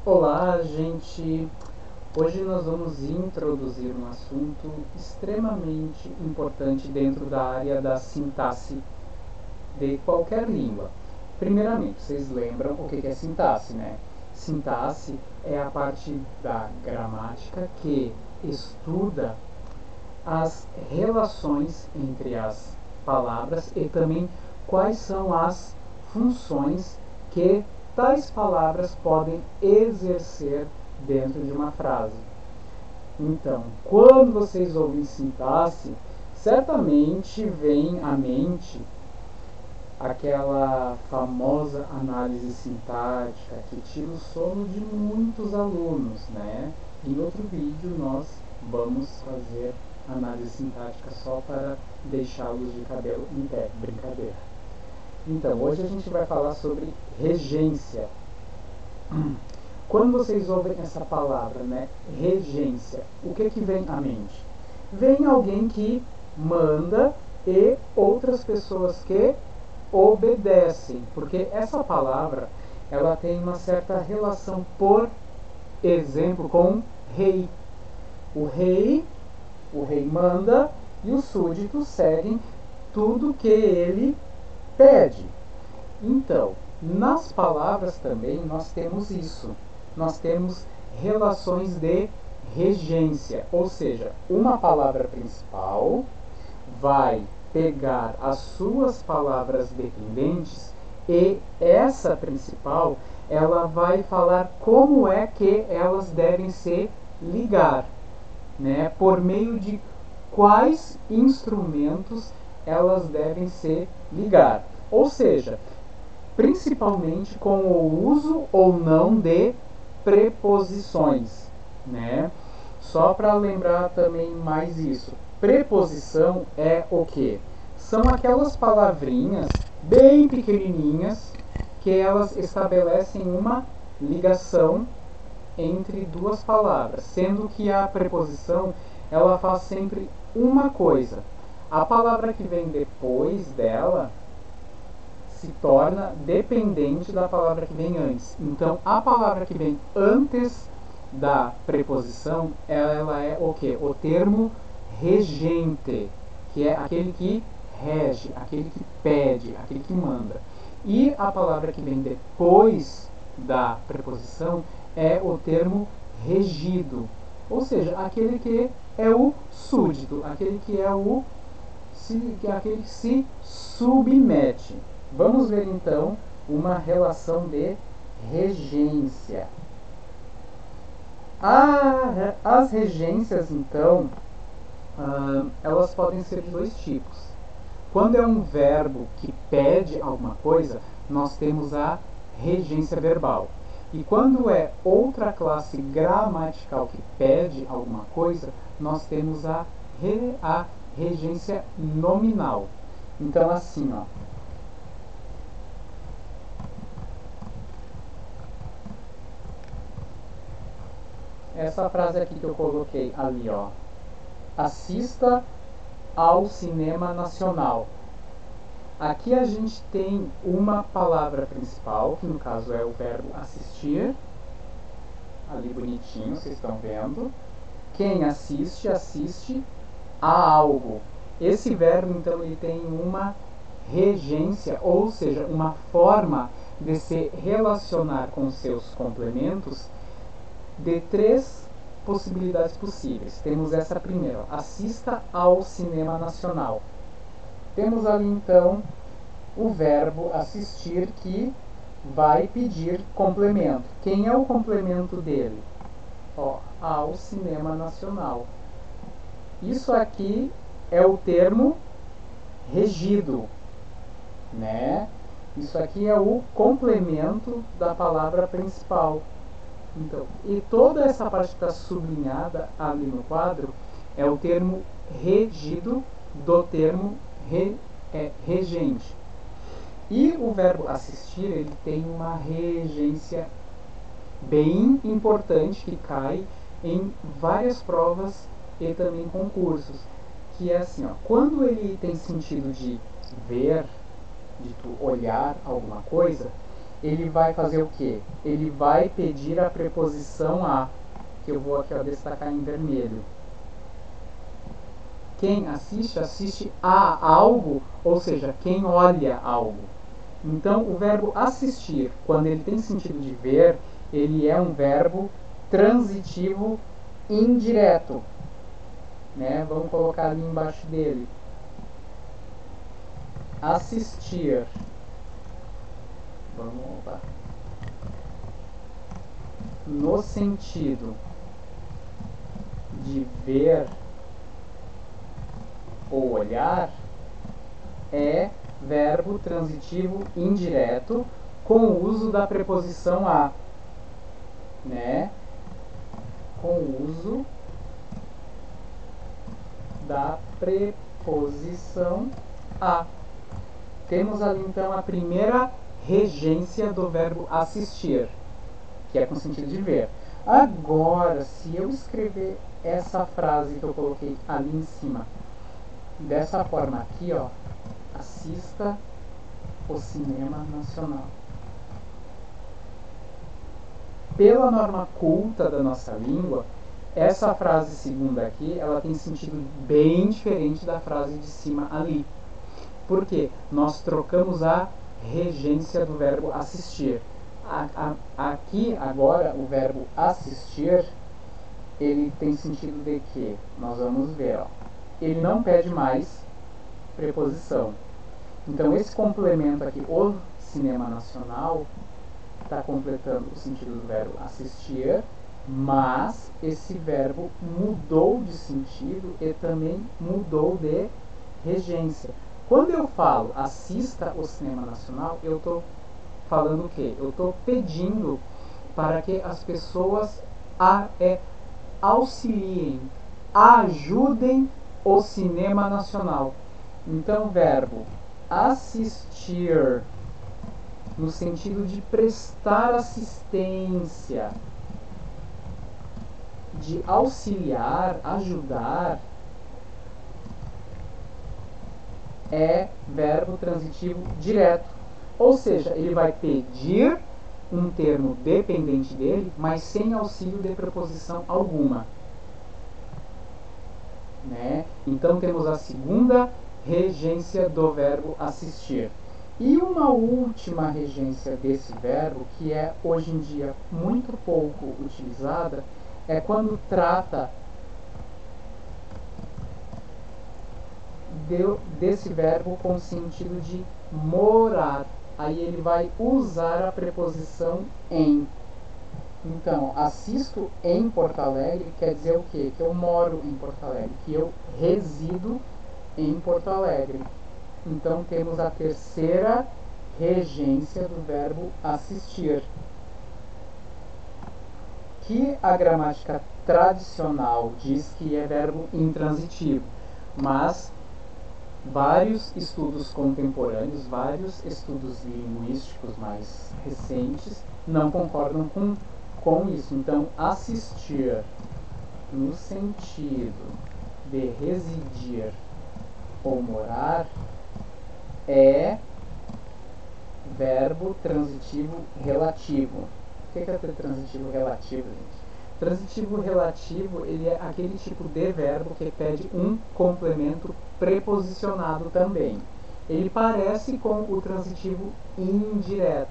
Olá, gente! Hoje nós vamos introduzir um assunto extremamente importante dentro da área da sintaxe de qualquer língua. Primeiramente, vocês lembram o que é sintaxe, né? Sintaxe é a parte da gramática que estuda as relações entre as palavras e também quais são as funções que tais palavras podem exercer dentro de uma frase. Então, quando vocês ouvem sintaxe, certamente vem à mente aquela famosa análise sintática que tira o sono de muitos alunos, né? Em outro vídeo nós vamos fazer análise sintática só para deixá-los de cabelo em pé, brincadeira. Então, hoje a gente vai falar sobre regência. Quando vocês ouvem essa palavra, né, regência, o que vem à mente? Vem alguém que manda e outras pessoas que obedecem, porque essa palavra ela tem uma certa relação, por exemplo, com rei. O rei manda e os súditos seguem tudo que ele pede. Então, nas palavras também nós temos isso. Nós temos relações de regência, ou seja, uma palavra principal vai pegar as suas palavras dependentes e essa principal ela vai falar como é que elas devem se ligar, né? Por meio de quais instrumentos elas devem se ligar. Ou seja, principalmente com o uso ou não de preposições, né? Só para lembrar também mais isso. Preposição é o que? São aquelas palavrinhas bem pequenininhas que elas estabelecem uma ligação entre duas palavras, sendo que a preposição ela faz sempre uma coisa. A palavra que vem depois dela se torna dependente da palavra que vem antes. Então, a palavra que vem antes da preposição, ela é o que? O termo regente, que é aquele que rege, aquele que pede, aquele que manda. E a palavra que vem depois da preposição é o termo regido, ou seja, aquele que é o súdito, aquele que é aquele que se submete. Vamos ver então uma relação de regência. As regências, então, elas podem ser de dois tipos. Quando é um verbo que pede alguma coisa, nós temos a regência verbal. E quando é outra classe gramatical que pede alguma coisa, nós temos a regência nominal. Então, assim, ó. Essa frase aqui que eu coloquei ali, ó. Assista ao cinema nacional. Aqui a gente tem uma palavra principal, que no caso é o verbo assistir. Ali bonitinho, vocês estão vendo. Quem assiste, assiste a algo. Esse verbo, então, ele tem uma regência, ou seja, uma forma de se relacionar com seus complementos de três possibilidades possíveis. Temos essa primeira, assista ao cinema nacional. Temos ali então o verbo assistir que vai pedir complemento. Quem é o complemento dele? Ó, ao cinema nacional. Isso aqui é o termo regido, né? Isso aqui é o complemento da palavra principal. Então, e toda essa parte que está sublinhada ali no quadro é o termo regido do termo regente. E o verbo assistir, ele tem uma regência bem importante que cai em várias provas e também concursos, que é assim, ó, quando ele tem sentido de ver, de tu olhar alguma coisa, ele vai fazer o quê? Ele vai pedir a preposição a, que eu vou aqui, ó, destacar em vermelho. Quem assiste, assiste a algo, ou seja, quem olha algo. Então, o verbo assistir, quando ele tem sentido de ver, ele é um verbo transitivo indireto. Né? Vamos colocar ali embaixo dele. Assistir. Vamos lá. No sentido de ver ou olhar, é verbo transitivo indireto com o uso da preposição a, né? Com o uso da preposição a. Temos ali então a primeira regência do verbo assistir, que é com sentido de ver. Agora, se eu escrever essa frase que eu coloquei ali em cima, dessa forma aqui, ó, assista o cinema nacional. Pela norma culta da nossa língua, essa frase segunda aqui, ela tem sentido bem diferente da frase de cima ali. Por quê? Nós trocamos a regência do verbo assistir. Aqui, agora, o verbo assistir, ele tem sentido de que? Nós vamos ver, ó. Ele não pede mais preposição. Então, esse complemento aqui, o cinema nacional, está completando o sentido do verbo assistir, mas esse verbo mudou de sentido e também mudou de regência. Quando eu falo assista o cinema nacional, eu estou falando o quê? Eu estou pedindo para que as pessoas auxiliem, ajudem o cinema nacional. Então, o verbo assistir, no sentido de prestar assistência, de auxiliar, ajudar, é verbo transitivo direto. Ou seja, ele vai pedir um termo dependente dele, mas sem auxílio de preposição alguma. Né? Então temos a segunda regência do verbo assistir. E uma última regência desse verbo, que é hoje em dia muito pouco utilizada, é quando trata desse verbo com sentido de morar. Aí ele vai usar a preposição em. Então, assisto em Porto Alegre quer dizer o quê? Que eu moro em Porto Alegre, que eu resido em Porto Alegre. Então, temos a terceira regência do verbo assistir, que a gramática tradicional diz que é verbo intransitivo, mas vários estudos contemporâneos, vários estudos linguísticos mais recentes não concordam com isso. Então, assistir no sentido de residir ou morar é verbo transitivo relativo. O que é transitivo relativo, gente? Transitivo relativo, ele é aquele tipo de verbo que pede um complemento preposicionado também. Ele parece com o transitivo indireto,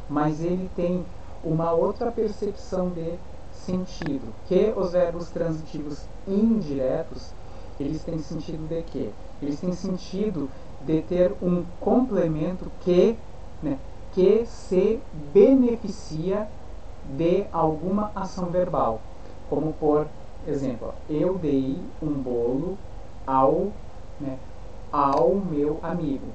mas ele tem uma outra percepção de sentido, que os verbos transitivos indiretos, eles têm sentido de quê? Eles têm sentido de ter um complemento que se beneficia de alguma ação verbal. Como, por exemplo, eu dei um bolo ao meu amigo.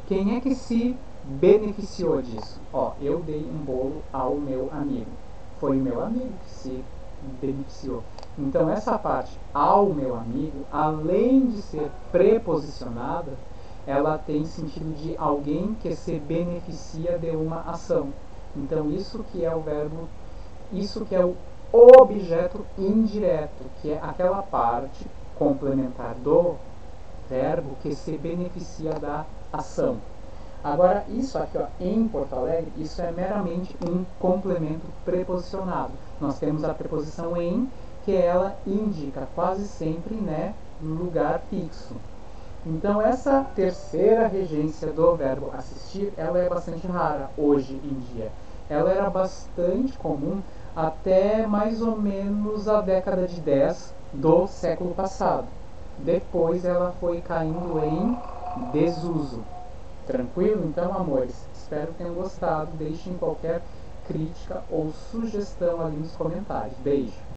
Quem é que se beneficiou disso? Eu dei um bolo ao meu amigo. Foi o meu amigo que se beneficiou. Então, essa parte, ao meu amigo, além de ser preposicionada, ela tem sentido de alguém que se beneficia de uma ação. Então, isso que é o verbo, isso que é o objeto indireto, que é aquela parte complementar do verbo que se beneficia da ação. Agora, isso aqui, ó, em Porto Alegre, isso é meramente um complemento preposicionado. Nós temos a preposição em, que ela indica quase sempre, né, lugar fixo. Então, essa terceira regência do verbo assistir, ela é bastante rara hoje em dia. Ela era bastante comum até mais ou menos a década de 10 do século passado. Depois ela foi caindo em desuso. Tranquilo? Então, amores, espero que tenham gostado. Deixem qualquer crítica ou sugestão ali nos comentários. Beijo!